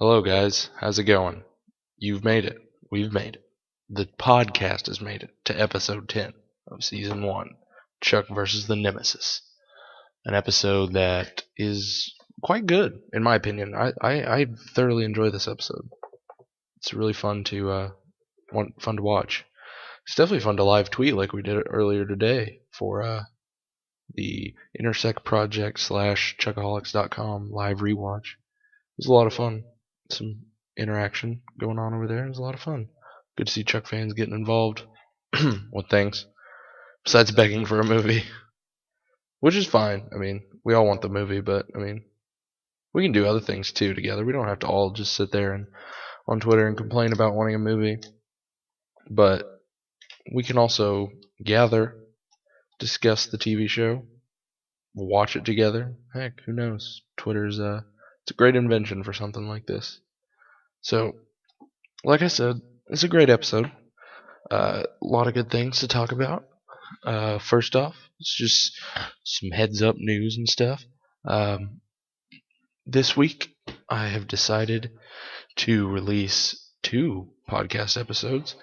Hello, guys. How's it going? You've made it. We've made it. The podcast has made it to episode 10 of season 1, Chuck versus the Nemesis. An episode that is quite good, in my opinion. I thoroughly enjoy this episode. It's really fun to watch. It's definitely fun to live tweet like we did earlier today for the Intersect project / Chuckaholics.com live rewatch. It was a lot of fun. Some interaction going on over there. It was a lot of fun. Good to see Chuck fans getting involved with things besides begging for a movie, which is fine. I mean, we all want the movie, but I mean, we can do other things too together. We don't have to all just sit there and on Twitter and complain about wanting a movie, but we can also gather, discuss the TV show, watch it together. Heck, who knows? Twitter's it's a great invention for something like this. So, like I said, it's a great episode. A lot of good things to talk about. First off, it's just some heads up news and stuff. This week, I have decided to release 2 podcast episodes.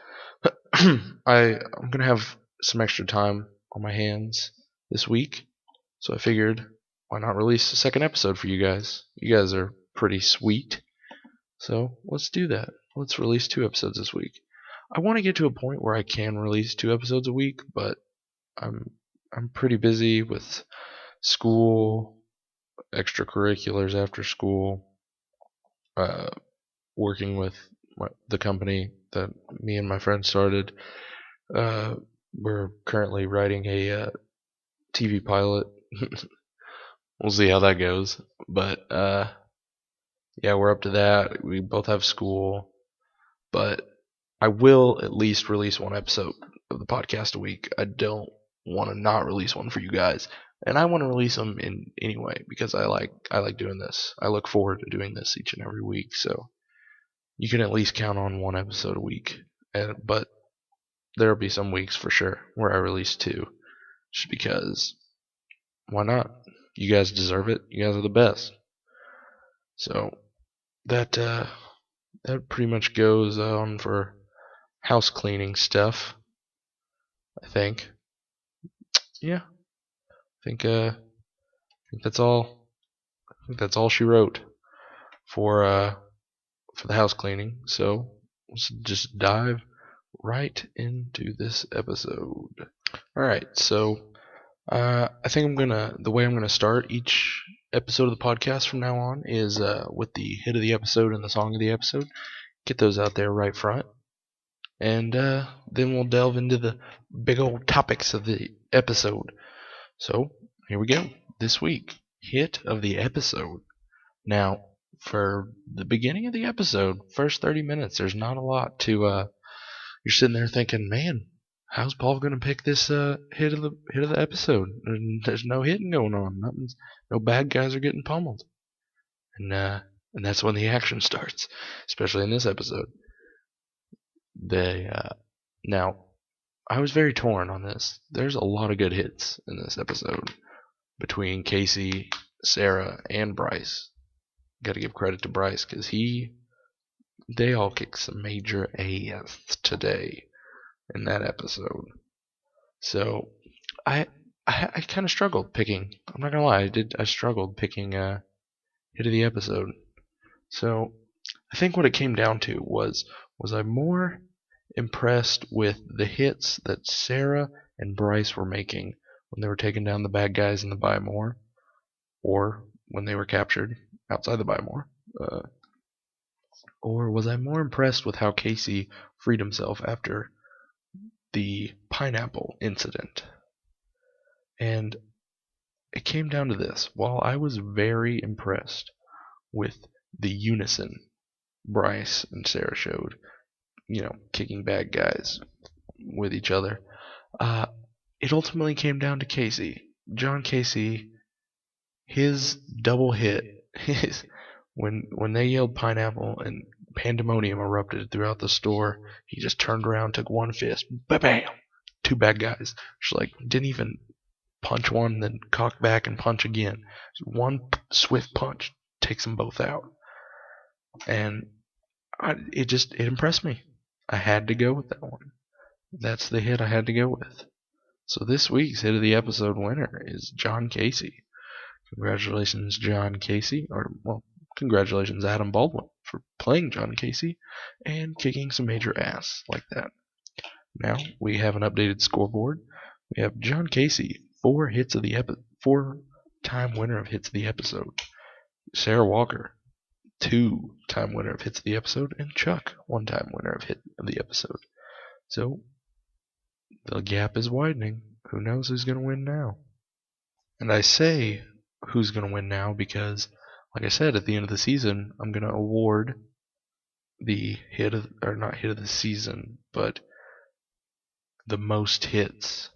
I'm going to have some extra time on my hands this week, so I figured why not release a second episode for you guys? You guys are pretty sweet, so let's do that. Let's release 2 episodes this week. I want to get to a point where I can release 2 episodes a week, but I'm pretty busy with school, extracurriculars after school, working with the company that me and my friend started. We're currently writing a TV pilot. We'll see how that goes, but yeah, we're up to that. We both have school, but I will at least release 1 episode of the podcast a week. I don't want to not release one for you guys, and I want to release them in anyway because I like doing this. I look forward to doing this each and every week, so you can at least count on 1 episode a week. But there'll be some weeks for sure where I release 2, just because why not? You guys deserve it. You guys are the best. So that pretty much goes on for house cleaning stuff. I think. Yeah. I think that's all. I think that's all she wrote for the house cleaning. So let's just dive right into this episode. All right. So I think the way I'm gonna start each episode of the podcast from now on is with the hit of the episode and the song of the episode. Get those out there right front. And then we'll delve into the big old topics of the episode. So, here we go. This week, hit of the episode. Now, for the beginning of the episode, first 30 minutes, there's not a lot to, you're sitting there thinking, man, how's Paul going to pick this hit of the episode? There's no hitting going on. No bad guys are getting pummeled. And that's when the action starts, especially in this episode. Now, I was very torn on this. There's a lot of good hits in this episode between Casey, Sarah, and Bryce. Got to give credit to Bryce because they all kicked some major ass today in that episode. So I kind of struggled picking. I'm not gonna lie, I struggled picking hit of the episode. So I think what it came down to was I more impressed with the hits that Sarah and Bryce were making when they were taking down the bad guys in the Buy More, or when they were captured outside the Buy More, or was I more impressed with how Casey freed himself after the pineapple incident? And it came down to this. While I was very impressed with the unison Bryce and Sarah showed, kicking bad guys with each other, it ultimately came down to Casey. John Casey, his double hit, when they yelled pineapple and pandemonium erupted throughout the store, he just turned around, took one fist, bam, 2 bad guys. Just like, didn't even punch one, then cock back and punch again. One swift punch takes them both out. and it impressed me. I had to go with that one. That's the hit I had to go with. So this week's hit of the episode winner is John Casey. Congratulations, John Casey, or well, congratulations, Adam Baldwin, for playing John Casey and kicking some major ass like that. Now we have an updated scoreboard. We have John Casey, 4-time winner of hits of the episode. Sarah Walker, 2-time winner of hits of the episode, and Chuck, 1-time winner of hit of the episode. So the gap is widening. Who knows who's going to win now? And I say who's going to win now because, like I said, at the end of the season, I'm going to award the not hit of the season, but the most hits,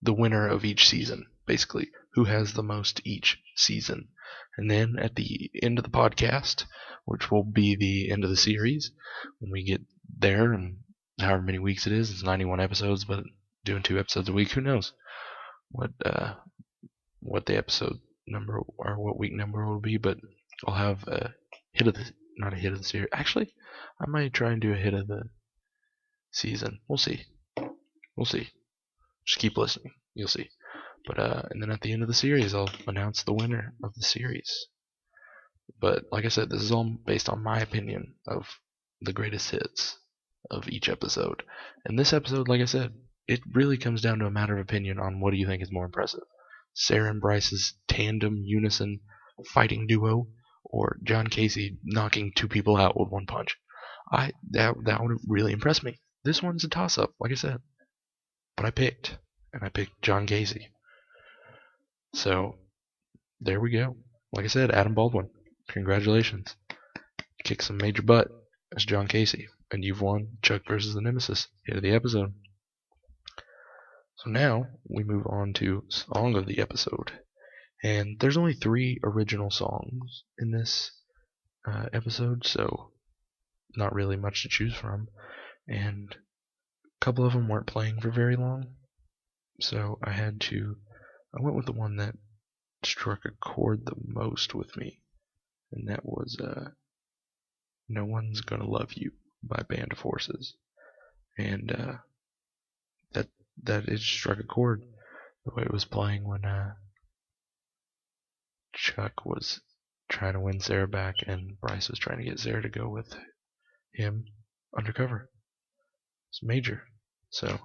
the winner of each season, basically, who has the most each season. And then at the end of the podcast, which will be the end of the series, when we get there, and however many weeks it is, it's 91 episodes, but doing 2 episodes a week, who knows what the episode number or what week number will be, but I'll have a hit of the, not a hit of the series. Actually, I might try and do a hit of the season. We'll see. Just keep listening. You'll see. But and then at the end of the series, I'll announce the winner of the series. But like I said, this is all based on my opinion of the greatest hits of each episode. And this episode, like I said, it really comes down to a matter of opinion on what do you think is more impressive. Sarah and Bryce's tandem unison fighting duo, or John Casey knocking 2 people out with 1 punch. That would really impress me. This one's a toss-up, like I said. But I picked John Casey. So, there we go. Like I said, Adam Baldwin, congratulations. Kick some major butt as John Casey, and you've won Chuck versus the Nemesis, hit of the episode. So now, we move on to Song of the Episode. And there's only 3 original songs in this episode, so not really much to choose from. And a couple of them weren't playing for very long, so I went with the one that struck a chord the most with me, and that was No One's Gonna Love You by Band of Horses. And that it struck a chord the way it was playing when Chuck was trying to win Sarah back and Bryce was trying to get Sarah to go with him undercover. It's major. So,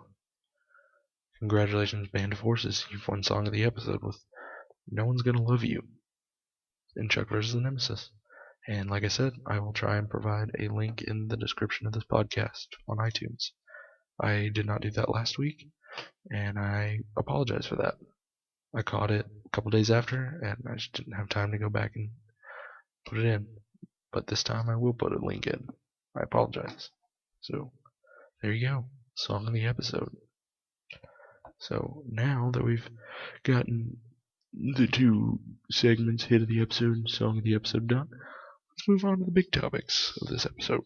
congratulations, Band of Horses. You've won Song of the Episode with No One's Gonna Love You in Chuck vs. the Nemesis. And like I said, I will try and provide a link in the description of this podcast on iTunes. I did not do that last week, and I apologize for that. I caught it a couple days after, and I just didn't have time to go back and put it in. But this time I will put a link in. I apologize. So, there you go. Song of the Episode. So, now that we've gotten the 2 segments, hit of the episode and song of the episode, done, let's move on to the big topics of this episode.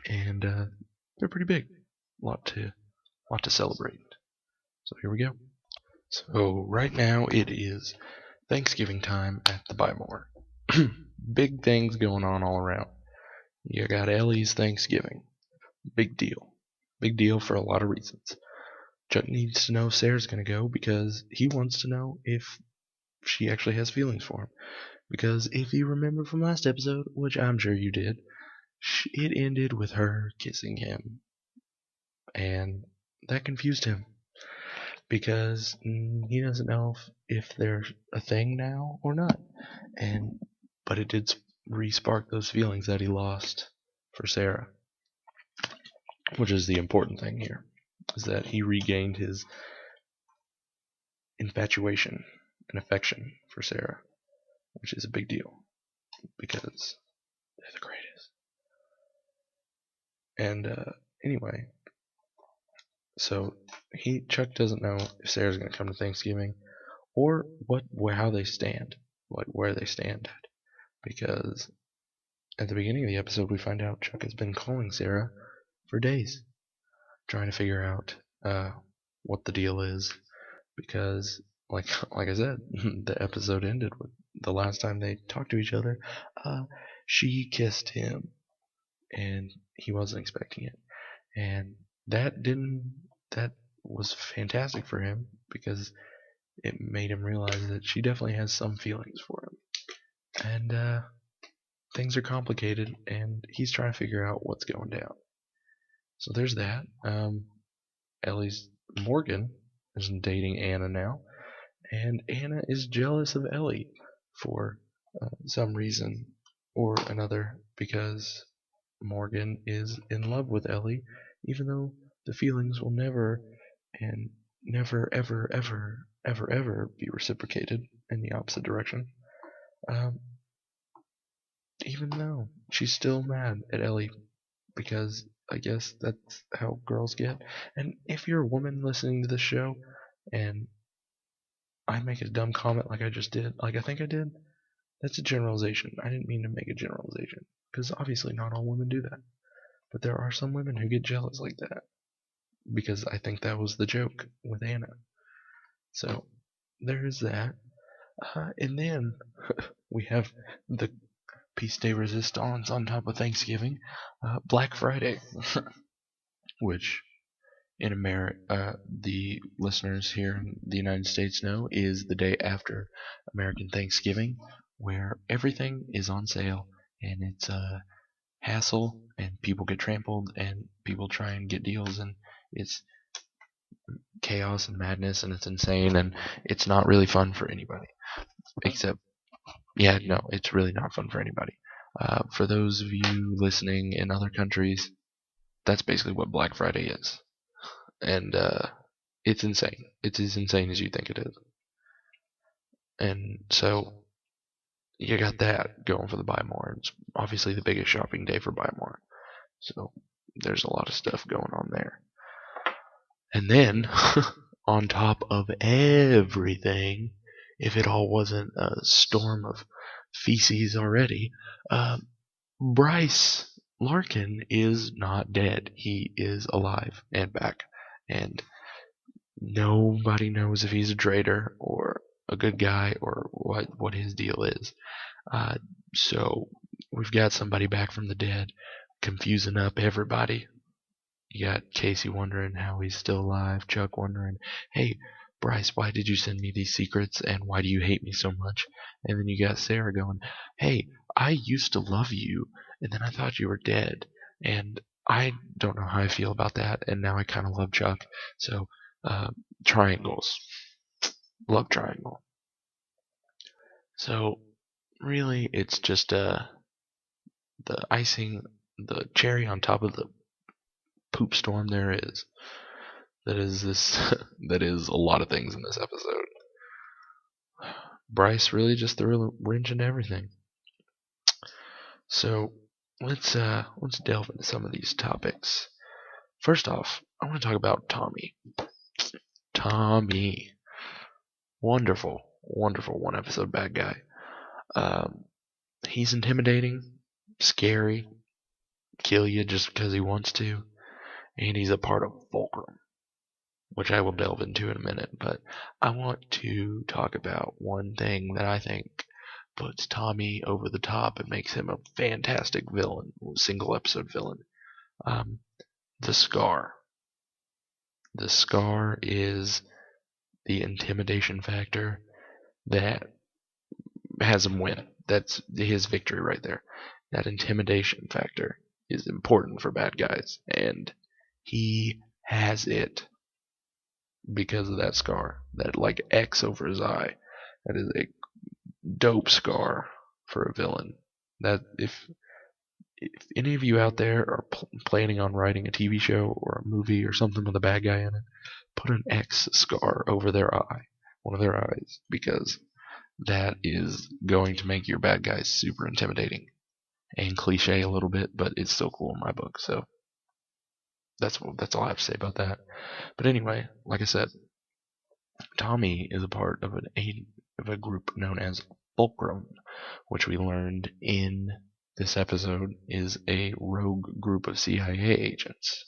And they're pretty big. A lot to celebrate. So here we go. So right now it is Thanksgiving time at the Buy More. Big things going on all around. You got Ellie's Thanksgiving. Big deal. Big deal for a lot of reasons. Chuck needs to know if Sarah's going to go because he wants to know if she actually has feelings for him. Because if you remember from last episode, which I'm sure you did, it ended with her kissing him. And that confused him. Because he doesn't know if there's a thing now or not. But it did re-spark those feelings that he lost for Sarah. Which is the important thing here. Is that he regained his infatuation and affection for Sarah, which is a big deal because they're the greatest. And anyway, so Chuck doesn't know if Sarah's going to come to Thanksgiving or how they stand, like where they stand at, because at the beginning of the episode we find out Chuck has been calling Sarah for days, trying to figure out what the deal is, because like I said, the episode ended with the last time they talked to each other. she kissed him, and he wasn't expecting it. And that was fantastic for him because it made him realize that she definitely has some feelings for him. And things are complicated, and he's trying to figure out what's going down. So there's that. Ellie's Morgan is dating Anna now, and Anna is jealous of Ellie for some reason or another because Morgan is in love with Ellie, even though the feelings will never and never ever ever ever ever be reciprocated in the opposite direction. Um, Even though she's still mad at Ellie because I guess that's how girls get. And if you're a woman listening to this show and I make a dumb comment like I just did, like I think I did, that's a generalization. I didn't mean to make a generalization because obviously not all women do that. But there are some women who get jealous like that because I think that was the joke with Anna. So there is that. And then we have the piece de resistance on top of Thanksgiving, Black Friday, which in America, the listeners here in the United States know is the day after American Thanksgiving, where everything is on sale and it's a hassle and people get trampled and people try and get deals and it's chaos and madness and it's insane and it's not really fun for anybody. Except, yeah, no, it's really not fun for anybody. For those of you listening in other countries, that's basically what Black Friday is. And it's insane. It's as insane as you think it is. And so you got that going for the Buy More. It's obviously the biggest shopping day for Buy More. So there's a lot of stuff going on there. And then, on top of everything, if it all wasn't a storm of feces already, Bryce Larkin is not dead. He is alive and back. And nobody knows if he's a traitor or a good guy or what his deal is. So we've got somebody back from the dead, confusing up everybody. You got Casey wondering how he's still alive, Chuck wondering, hey, Bryce, why did you send me these secrets and why do you hate me so much? And then you got Sarah going, hey, I used to love you and then I thought you were dead and I don't know how I feel about that and now I kind of love Chuck. So, triangles. Love triangle. So, really, it's just the icing, the cherry on top of the poop storm there is. That is this. That is a lot of things in this episode. Bryce really just threw a wrench into everything. So let's delve into some of these topics. First off, I want to talk about Tommy. Tommy, wonderful, wonderful one episode bad guy. He's intimidating, scary, kill you just because he wants to, and he's a part of Fulcrum, which I will delve into in a minute, but I want to talk about one thing that I think puts Tommy over the top and makes him a fantastic villain, single episode villain. The Scar. The Scar is the intimidation factor that has him win. That's his victory right there. That intimidation factor is important for bad guys, and he has it because of that scar, that like X over his eye. That is a dope scar for a villain. That if any of you out there are planning on writing a TV show or a movie or something with a bad guy in it, put an X scar over their eye, one of their eyes, because that is going to make your bad guys super intimidating and cliche a little bit, but it's still cool in my book. So that's all I have to say about that. But anyway, like I said, Tommy is a part of a group known as Fulcrum, which we learned in this episode is a rogue group of CIA agents.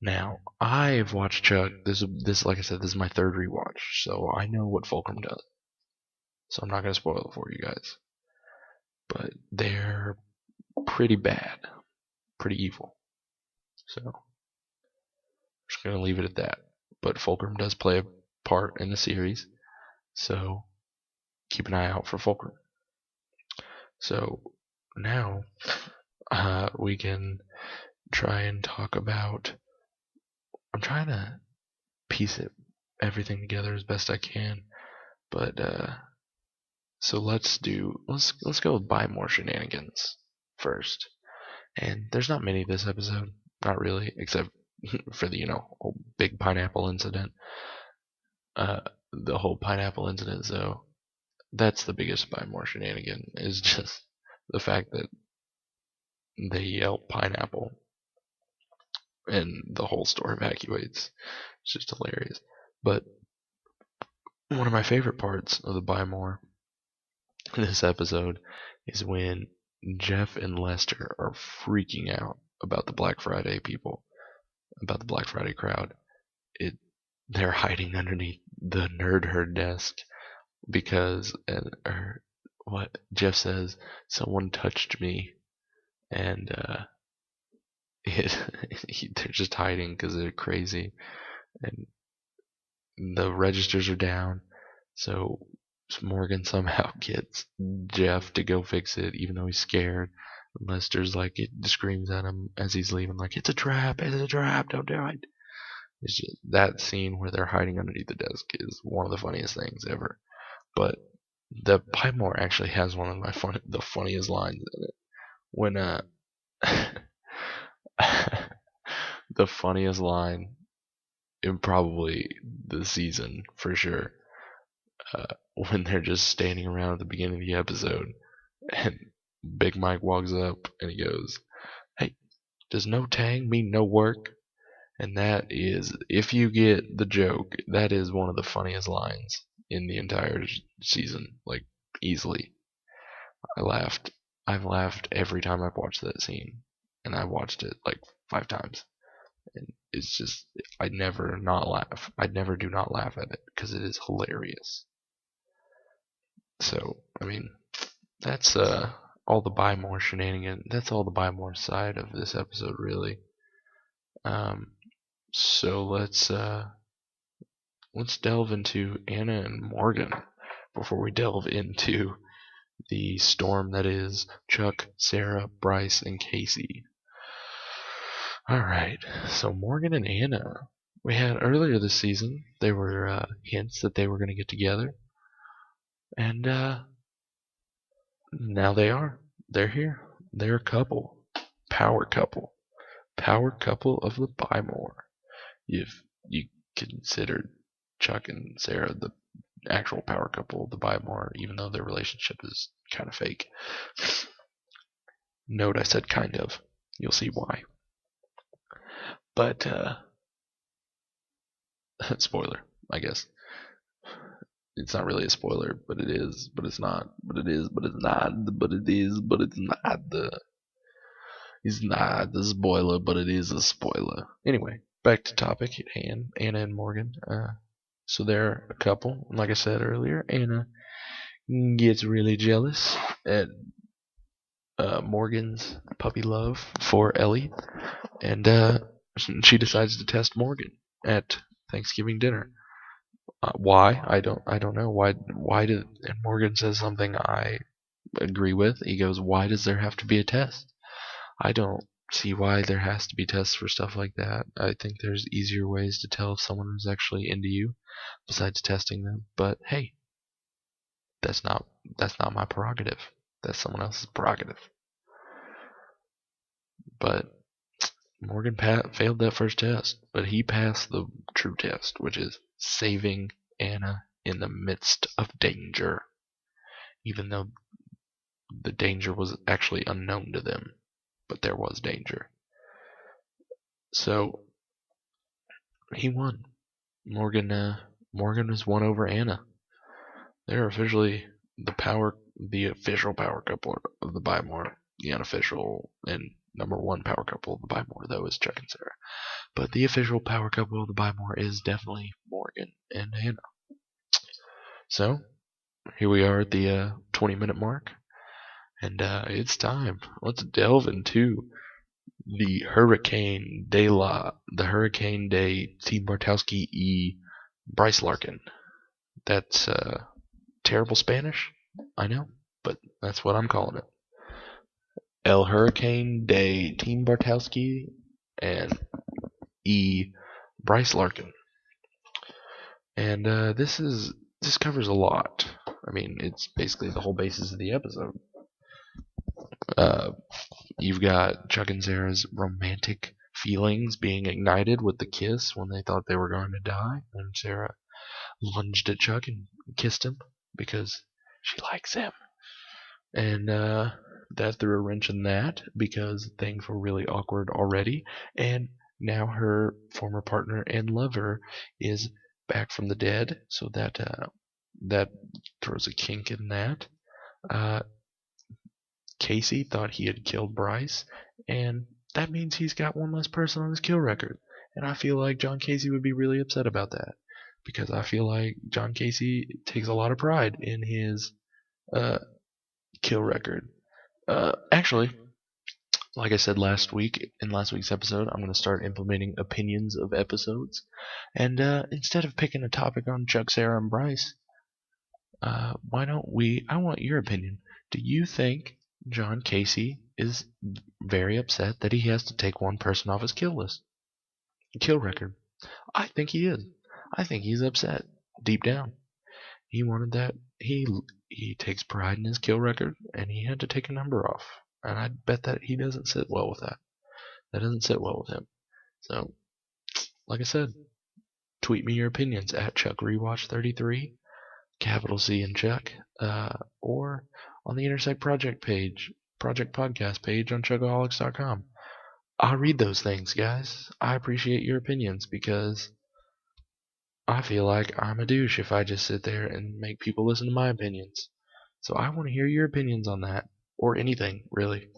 Now, I've watched Chuck. This, like I said, this is my third rewatch, so I know what Fulcrum does. So I'm not going to spoil it for you guys. but they're pretty bad, pretty evil. So I'm just gonna leave it at that. But Fulcrum does play a part in the series, so keep an eye out for Fulcrum. So now we can try and talk about. I'm trying to piece everything together as best I can, but so let's go with buy more shenanigans first. And there's not many this episode, not really, except for the whole big pineapple incident. The whole pineapple incident, so that's the biggest buy more shenanigan, is just the fact that they yell pineapple and the whole store evacuates. It's just hilarious. But one of my favorite parts of the buy more in this episode is when Jeff and Lester are freaking out about the Black Friday people, about the Black Friday crowd. They're hiding underneath the NerfHerder desk because, what Jeff says, someone touched me, and they're just hiding because they're crazy, and the registers are down, so Morgan somehow gets Jeff to go fix it, even though he's scared. Lester's like, it screams at him as he's leaving, like, it's a trap, don't do it. It's just that scene where they're hiding underneath the desk is one of the funniest things ever. But the Buy More actually has one of the funniest lines in it. When the funniest line in probably the season for sure. When they're just standing around at the beginning of the episode, and Big Mike walks up and he goes, "Hey, does no tang mean no work?" And that is, if you get the joke, that is one of the funniest lines in the entire season, like easily. I've laughed every time I've watched that scene, and I watched it like 5 times. And it's just, I never not laugh. I never do not laugh at it because it is hilarious. So, I mean, that's all the buy more shenanigans. That's all the buy more side of this episode, really. So let's delve into Anna and Morgan before we delve into the storm that is Chuck, Sarah, Bryce, and Casey. Alright, so Morgan and Anna. We had earlier this season, there were hints that they were going to get together. And now they are. They're here. They're a couple. Power couple. Power couple of the Buy More. If you consider Chuck and Sarah the actual power couple of the Buy More, even though their relationship is kind of fake. Note I said kind of. You'll see why. But, spoiler, I guess. It's not really a spoiler, but it is, but it's not, but it is, but it's not, but it is, but it's not it's not the spoiler, but it is a spoiler. Anyway, back to topic at hand, Anna and Morgan. So they're a couple. Like I said earlier, Anna gets really jealous at Morgan's puppy love for Ellie, and she decides to test Morgan at Thanksgiving dinner. Why? I don't know. Why did? And Morgan says something I agree with. He goes, "Why does there have to be a test?" I don't see why there has to be tests for stuff like that. I think there's easier ways to tell if someone is actually into you besides testing them. But hey, that's not my prerogative. That's someone else's prerogative. But Morgan failed that first test, but he passed the true test, which is saving Anna in the midst of danger, even though the danger was actually unknown to them, but there was danger. So he won. Morgan has won over Anna. They're officially the official power couple of the Buy More. The unofficial and number one power couple of the Buy More, though, is Chuck and Sarah. But the official power couple of the Buy More is definitely Morgan and Anna. So here we are at the 20-minute mark, And it's time. Let's delve into the Hurricane Day Team Bartowski Bryce Larkin. That's terrible Spanish, I know, but that's what I'm calling it. El Hurricane Day Team Bartowski and Bryce Larkin. And this covers a lot. I mean, it's basically the whole basis of the episode. You've got Chuck and Sarah's romantic feelings being ignited with the kiss when they thought they were going to die, and Sarah lunged at Chuck and kissed him because she likes him. And that threw a wrench in that because things were really awkward already, and now her former partner and lover is back from the dead, so that throws a kink in that. Casey thought he had killed Bryce, and that means he's got one less person on his kill record. And I feel like John Casey would be really upset about that, because I feel like John Casey takes a lot of pride in his kill record. Actually, like I said last week, in last week's episode, I'm going to start implementing opinions of episodes. And instead of picking a topic on Chuck, Sarah, and Bryce, why don't I want your opinion. Do you think John Casey is very upset that he has to take one person off his kill record? I think he is. I think he's upset deep down. He wanted that. He takes pride in his kill record, and he had to take a number off. And I bet that he doesn't sit well with that. That doesn't sit well with him. So, like I said, tweet me your opinions at ChuckRewatch33, capital C and Chuck, or on the Intersect Project podcast page on Chuckaholics.com. I'll read those things, guys. I appreciate your opinions because I feel like I'm a douche if I just sit there and make people listen to my opinions. So I want to hear your opinions on that, or anything, really.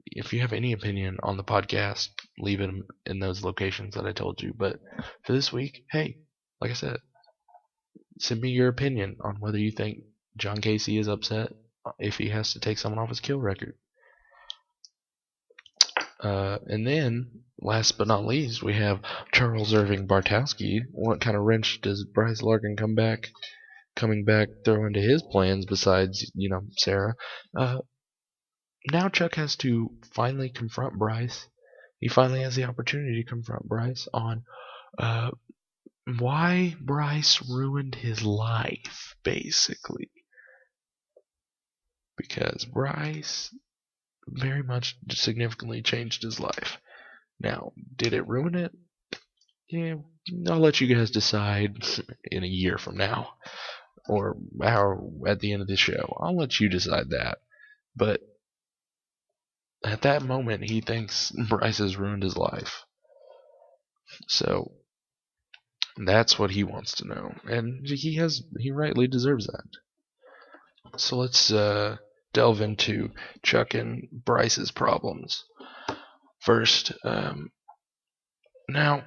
If you have any opinion on the podcast, leave it in those locations that I told you. But for this week, hey, like I said, send me your opinion on whether you think John Casey is upset if he has to take someone off his kill record. And then, last but not least, we have Charles Irving Bartowski. What kind of wrench does Bryce Larkin coming back throw into his plans besides, Sarah? Now Chuck has to finally confront Bryce. He finally has the opportunity to confront Bryce on why Bryce ruined his life, basically. Because Bryce very much significantly changed his life. Now, did it ruin it? Yeah, I'll let you guys decide in a year from now, or at the end of the show. I'll let you decide that. But at that moment, he thinks Bryce has ruined his life. So that's what he wants to know, and he rightly deserves that. So let's delve into Chuck and Bryce's problems first. Now,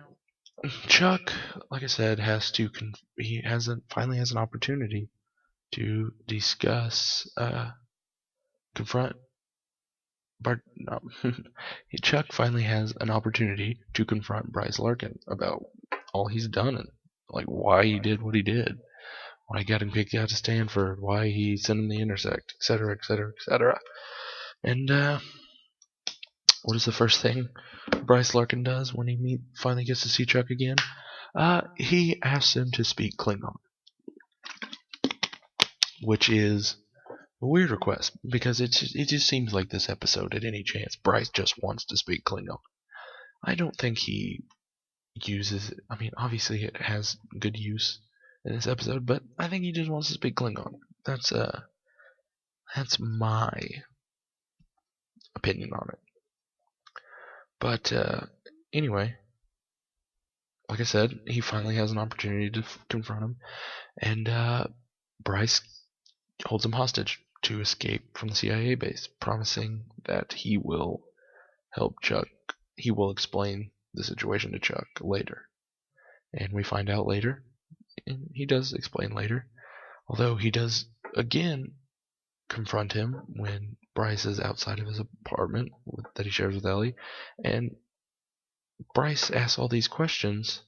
Chuck, like I said, finally has an opportunity to discuss, confront Chuck finally has an opportunity to confront Bryce Larkin about all he's done and like why he did what he did, why he got him kicked out of Stanford, why he sent him the Intersect, etc., etc., etc. And what is the first thing Bryce Larkin does when he finally gets to see Chuck again? He asks him to speak Klingon, which is a weird request because it just seems like this episode, at any chance, Bryce just wants to speak Klingon. I don't think he uses it. I mean, obviously it has good use in this episode, but I think he just wants to speak Klingon. That's my opinion on it. But anyway, like I said, he finally has an opportunity to confront him, and Bryce holds him hostage to escape from the CIA base, promising that he will help Chuck. He will explain the situation to Chuck later. And we find out later, and he does explain later, although he does, again, confront him when Bryce is outside of his apartment that he shares with Ellie, and Bryce asks all these questions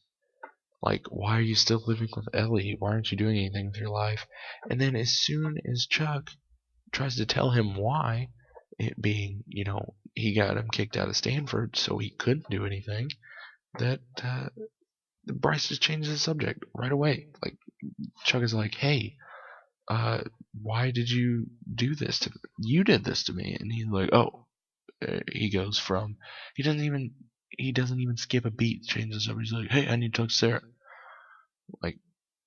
like, why are you still living with Ellie? Why aren't you doing anything with your life? And then as soon as Chuck tries to tell him why, it being, he got him kicked out of Stanford so he couldn't do anything, that Bryce just changes the subject right away. Like, Chuck is like, hey, why did you do this to me? You did this to me. And he's like, oh. He goes from, he doesn't even skip a beat, changes the subject. He's like, hey, I need to talk to Sarah. Like,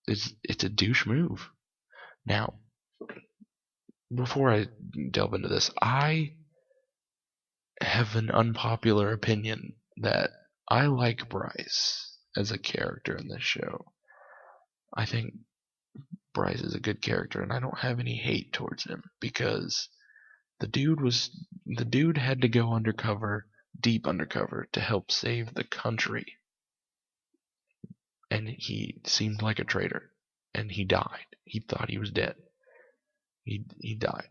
it's a douche move. Now, before I delve into this, I have an unpopular opinion that I like Bryce as a character in this show. I think Bryce is a good character, and I don't have any hate towards him because the dude had to go undercover, deep undercover, to help save the country, and he seemed like a traitor, and he died. He thought he was dead. He died,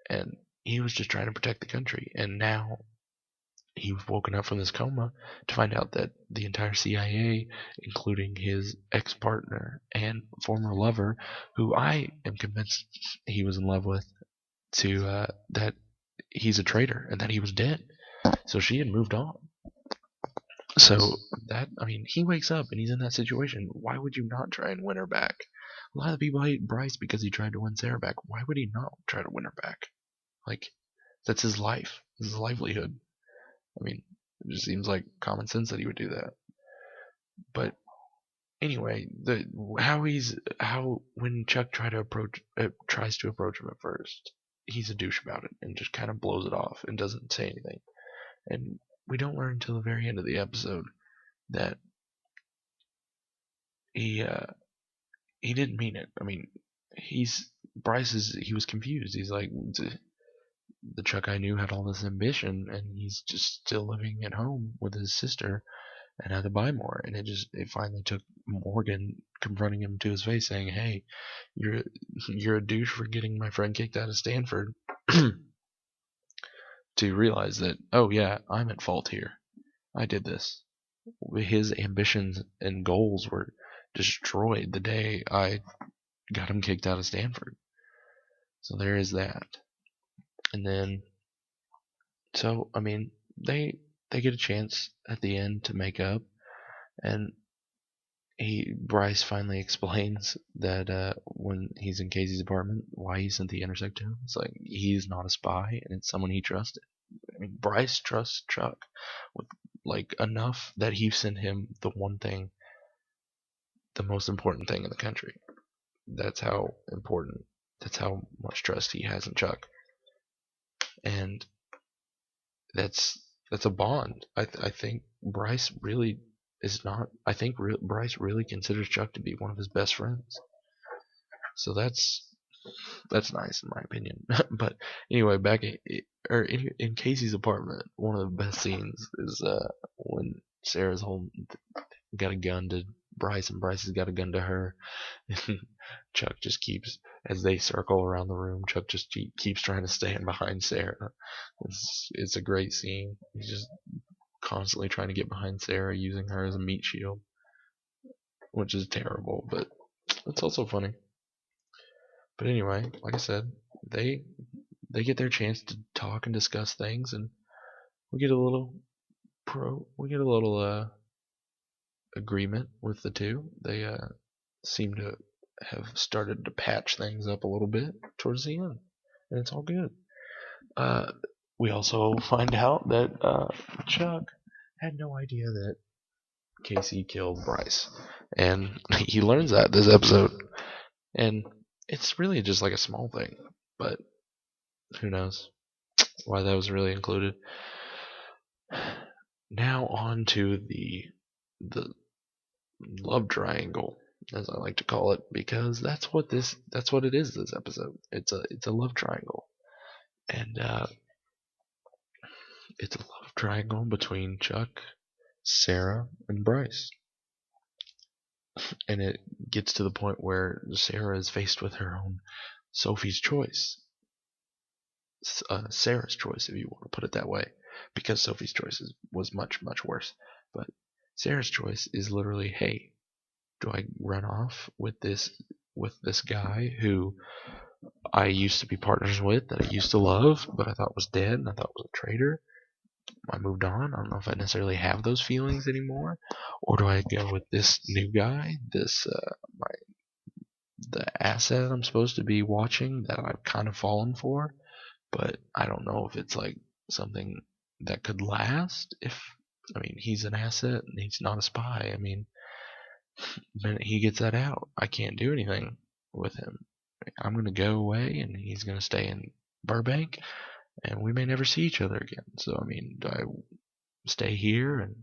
and he was just trying to protect the country, and now he was woken up from this coma to find out that the entire CIA, including his ex-partner and former lover, who I am convinced he was in love with, that he's a traitor and that he was dead. So she had moved on. So he wakes up and he's in that situation. Why would you not try and win her back? A lot of people hate Bryce because he tried to win Sarah back. Why would he not try to win her back? Like, that's his life. This is his livelihood. It just seems like common sense that he would do that. But anyway, when Chuck tries to approach him at first, he's a douche about it and just kind of blows it off and doesn't say anything. And we don't learn until the very end of the episode that he didn't mean it. He was confused. He's like, the Chuck I knew had all this ambition, and he's just still living at home with his sister and had to buy more. And it finally took Morgan confronting him to his face, saying, "Hey, you're a douche for getting my friend kicked out of Stanford," to realize that, oh yeah, I'm at fault here. I did this. His ambitions and goals were destroyed the day I got him kicked out of Stanford. So there is that. And then, they get a chance at the end to make up, and Bryce finally explains that when he's in Casey's apartment, why he sent the Intersect to him. It's like, he's not a spy, and it's someone he trusted. Bryce trusts Chuck with enough that he sent him the one thing, the most important thing in the country. That's how important. That's how much trust he has in Chuck, and that's a bond. I think Bryce really is not. I think Bryce really considers Chuck to be one of his best friends. So that's nice in my opinion. But anyway, back in Casey's apartment, one of the best scenes is when Sarah's got a gun to Bryce, and Bryce has got a gun to her. And Chuck just keeps, as they circle around the room, Chuck just keeps trying to stand behind Sarah. It's a great scene. He's just constantly trying to get behind Sarah, using her as a meat shield, which is terrible, but it's also funny. But anyway, like I said, they get their chance to talk and discuss things, and we get a little agreement with the two. They seem to have started to patch things up a little bit towards the end, and it's all good. We also find out that Chuck had no idea that Casey killed Bryce, and he learns that this episode, and it's really just like a small thing, but who knows why that was really included. Now on to the love triangle, as I like to call it, because that's what it is. This episode, it's a love triangle, and it's a love triangle between Chuck, Sarah, and Bryce. And it gets to the point where Sarah is faced with her own Sophie's choice. Sarah's choice, if you want to put it that way, because Sophie's choice was much, much worse. But Sarah's choice is literally, hey, do I run off with this guy who I used to be partners with, that I used to love, but I thought was dead and I thought was a traitor? I moved on. I don't know if I necessarily have those feelings anymore, or do I go with this new guy, the asset I'm supposed to be watching that I've kind of fallen for, but I don't know if it's like something that could last. He's an asset and he's not a spy. The minute he gets that out, I can't do anything with him. I'm gonna go away and he's gonna stay in Burbank, and we may never see each other again. So do I stay here and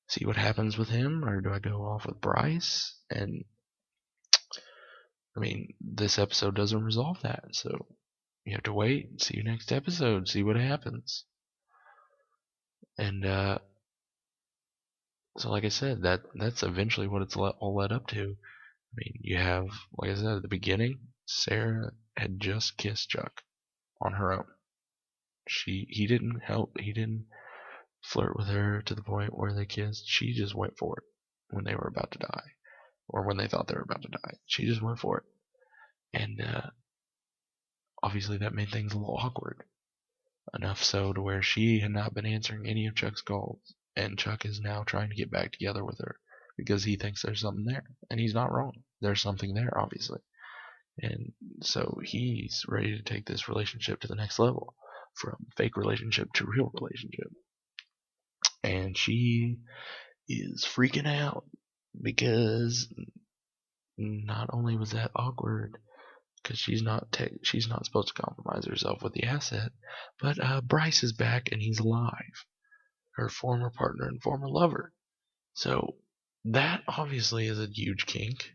see what happens with him, or do I go off with Bryce? And this episode doesn't resolve that, so you have to wait and see you next episode, see what happens. And so like I said, that's eventually what it's all led up to. You have, like I said at the beginning, Sarah had just kissed Chuck on her own. He didn't flirt with her to the point where they kissed. She just went for it when they were about to die, or when they thought they were about to die. She just went for it. And obviously that made things a little awkward. Enough so to where she had not been answering any of Chuck's calls. And Chuck is now trying to get back together with her because he thinks there's something there. And he's not wrong. There's something there, obviously. And so he's ready to take this relationship to the next level, from fake relationship to real relationship. And she is freaking out because not only was that awkward, because she's not supposed to compromise herself with the asset, but Bryce is back and he's alive, her former partner and former lover. So that obviously is a huge kink.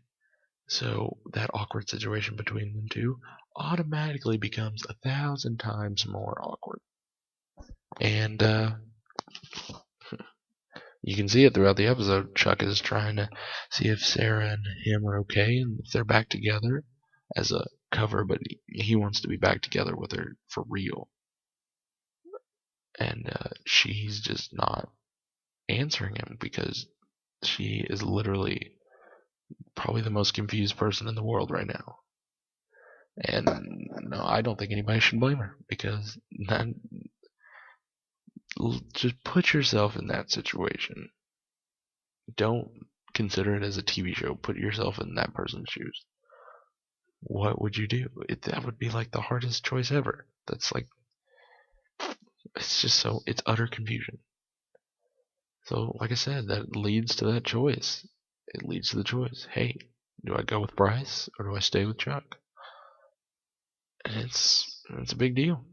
So that awkward situation between them two automatically becomes 1,000 times more awkward. And you can see it throughout the episode. Chuck is trying to see if Sarah and him are okay and if they're back together as a cover, but he wants to be back together with her for real. And she's just not answering him because she is literally probably the most confused person in the world right now. And no, I don't think anybody should blame her, because just put yourself in that situation. Don't consider it as a TV show. Put yourself in that person's shoes. What would you do? That would be like the hardest choice ever. That's like, it's utter confusion. So, like I said, that leads to that choice. It leads to the choice. Hey, do I go with Bryce or do I stay with Chuck? And it's a big deal.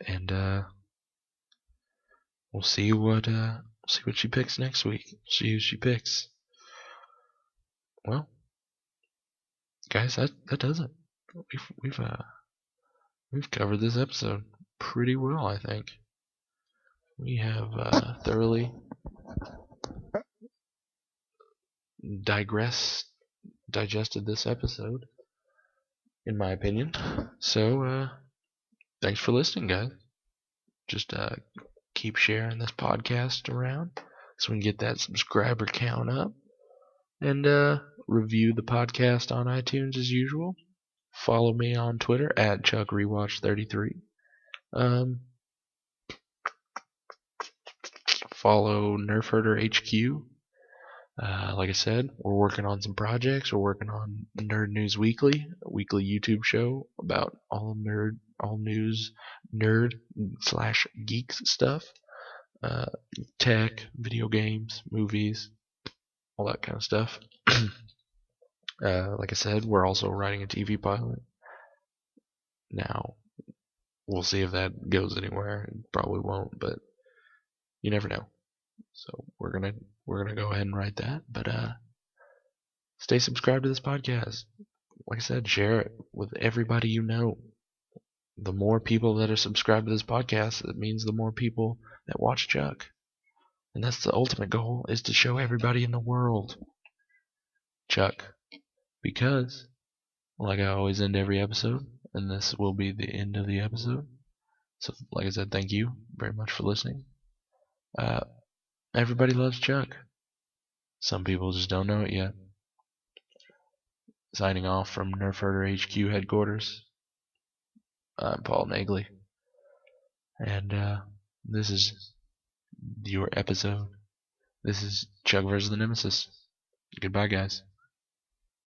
And we'll see what she picks next week. See who she picks. Well, guys, that does it. We've covered this episode pretty well, I think. We have thoroughly digested this episode, in my opinion. So, thanks for listening, guys. Just keep sharing this podcast around so we can get that subscriber count up. And review the podcast on iTunes as usual. Follow me on Twitter at ChuckRewatch33. Follow NerfHerder HQ. Like I said, we're working on some projects. We're working on Nerd News Weekly, a weekly YouTube show about all news, nerd/geeks stuff, tech, video games, movies, all that kind of stuff. Like I said, we're also writing a TV pilot. Now, we'll see if that goes anywhere. It probably won't, but you never know. So we're gonna go ahead and write that. But stay subscribed to this podcast. Like I said, share it with everybody you know. The more people that are subscribed to this podcast, it means the more people that watch Chuck. And that's the ultimate goal, is to show everybody in the world Chuck. Because, like I always end every episode, and this will be the end of the episode. So, like I said, thank you very much for listening. Everybody loves Chuck. Some people just don't know it yet. Signing off from NerfHerder HQ headquarters. I'm Paul Nagley, and this is your episode. This is Chuck vs. the Nemesis. Goodbye, guys.